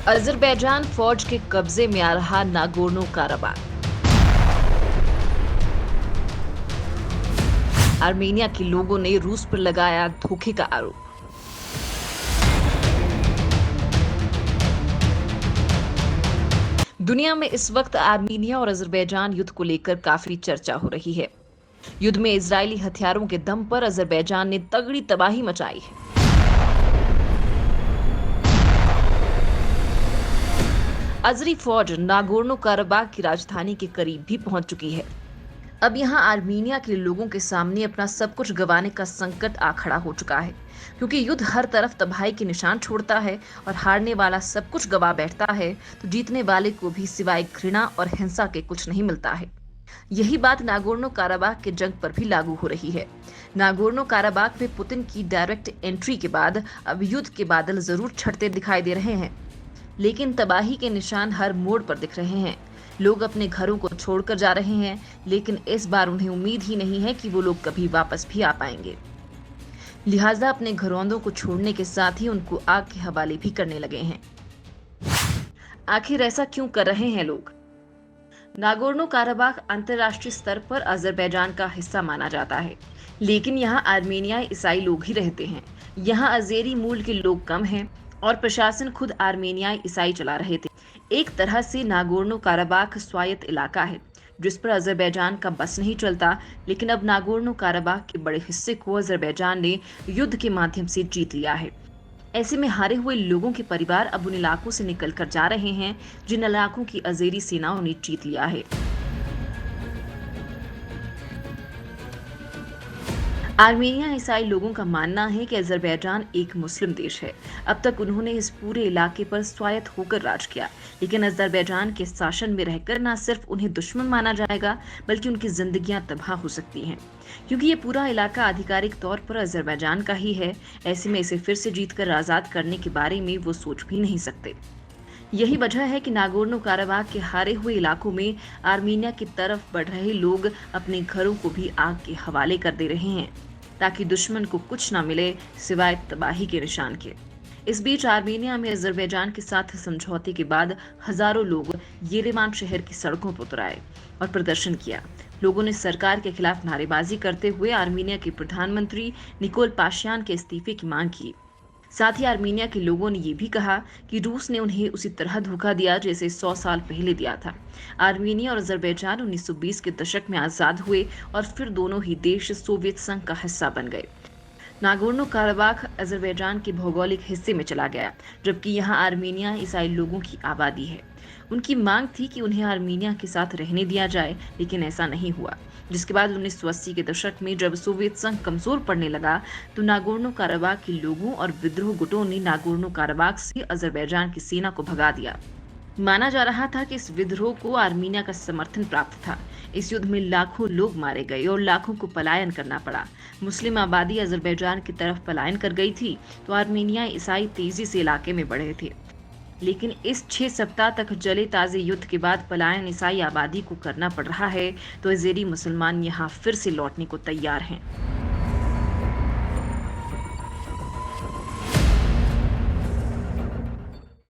Azerbaijan फौज के कब्जे में आ रहा नागोर्नो काराबाख। आर्मेनिया के लोगों ने रूस पर लगाया धोखे का आरोप। दुनिया में इस वक्त आर्मेनिया और अजरबैजान युद्ध को लेकर काफी चर्चा हो रही है। युद्ध में इजरायली हथियारों के दम पर अजरबैजान ने तगड़ी तबाही मचाई है। अजरी फौज नागोर्नो काराबाख की राजधानी के करीब भी पहुंच चुकी है। अब यहां आर्मीनिया के लोगों के सामने अपना सब कुछ गंवाने का संकट आ खड़ा हो चुका है, क्योंकि युद्ध हर तरफ तबाही के निशान छोड़ता है और हारने वाला सब कुछ गवा बैठता है तो जीतने वाले को भी सिवाय घृणा और हिंसा के कुछ नहीं मिलता है। यही बात नागोर्नो काराबाख के जंग पर भी लागू हो रही है। नागोर्नो काराबाख में पुतिन की डायरेक्ट एंट्री के बाद अब युद्ध के बादल जरूर छटते दिखाई दे रहे हैं, लेकिन तबाही के निशान हर मोड़ पर दिख रहे हैं। लोग अपने घरों को छोड़कर जा रहे हैं, लेकिन इस बार उन्हें उम्मीद ही नहीं है कि वो लोग कभी वापस भी आ पाएंगे। लिहाजा अपने घरौंदों को छोड़ने के साथ ही उनको आग के हवाले भी करने लगे हैं। आखिर ऐसा क्यों कर रहे हैं लोग? नागोर्नो काराबाख अंतर्राष्ट्रीय स्तर पर अजरबैजान का हिस्सा माना जाता है, लेकिन यहाँ आर्मेनियाई ईसाई लोग ही रहते हैं। यहाँ अजेरी मूल के लोग कम हैं और प्रशासन खुद आर्मेनियाई ईसाई चला रहे थे। एक तरह से नागोर्नो काराबाख स्वायत्त इलाका है जिस पर अजरबैजान का बस नहीं चलता, लेकिन अब नागोर्नो काराबाख के बड़े हिस्से को अजरबैजान ने युद्ध के माध्यम से जीत लिया है। ऐसे में हारे हुए लोगों के परिवार अब उन इलाकों से निकलकर जा रहे हैं जिन इलाकों की अजेरी सेनाओं ने जीत लिया है। आर्मेनिया ईसाई लोगों का मानना है कि अजरबैजान एक मुस्लिम देश है। अब तक उन्होंने इस पूरे इलाके पर स्वायत्त होकर राज किया, लेकिन अजरबैजान के शासन में रहकर न सिर्फ उन्हें दुश्मन माना जाएगा, बल्कि उनकी जिंदगियां तबाह हो सकती हैं, क्योंकि ये पूरा इलाका आधिकारिक तौर पर अजरबैजान का ही है। ऐसे में इसे फिर से जीतकर आजाद करने के बारे में वो सोच भी नहीं सकते। यही वजह है कि नागोर्नो काराबाख के हारे हुए इलाकों में आर्मीनिया की तरफ बढ़ रहे लोग अपने घरों को भी आग के हवाले कर दे रहे हैं, ताकि दुश्मन को कुछ न मिले सिवाय तबाही के निशान के। इस बीच आर्मीनिया में अजरबैजान के साथ समझौते के बाद हजारों लोग येरेवान शहर की सड़कों पर उतर आए और प्रदर्शन किया। लोगों ने सरकार के खिलाफ नारेबाजी करते हुए आर्मीनिया के प्रधानमंत्री निकोल पाशियान के इस्तीफे की मांग की। साथ ही आर्मीनिया के लोगों ने ये भी कहा कि रूस ने उन्हें उसी तरह धोखा दिया जैसे 100 साल पहले दिया था। आर्मीनिया और अजरबैजान 1920 के दशक में आजाद हुए और फिर दोनों ही देश सोवियत संघ का हिस्सा बन गए। नागोर्नो काराबाख अजरबैजान के भौगोलिक हिस्से में चला गया, जबकि यहाँ आर्मीनिया ईसाई लोगों की आबादी है। उनकी मांग थी कि उन्हें आर्मीनिया के साथ रहने दिया जाए, लेकिन ऐसा नहीं हुआ। जिसके बाद 1980 के दशक में जब सोवियत संघ कमजोर पड़ने लगा, तो नागोर्नो काराबाख के लोगों और विद्रोह गुटों ने नागोर्नो काराबाख से अजरबैजान की सेना को भगा दिया। माना जा रहा था कि इस विद्रोह को आर्मीनिया का समर्थन प्राप्त था। इस युद्ध में लाखों लोग मारे गए और लाखों को पलायन करना पड़ा। मुस्लिम आबादी अजरबैजान की तरफ पलायन कर गई थी, तो आर्मीनिया ईसाई तेजी से इलाके में बढ़े थे। लेकिन इस 6 सप्ताह तक जले ताजे युद्ध के बाद पलायन ईसाई आबादी को करना पड़ रहा है, तो अजेरी मुसलमान यहाँ फिर से लौटने को तैयार हैं।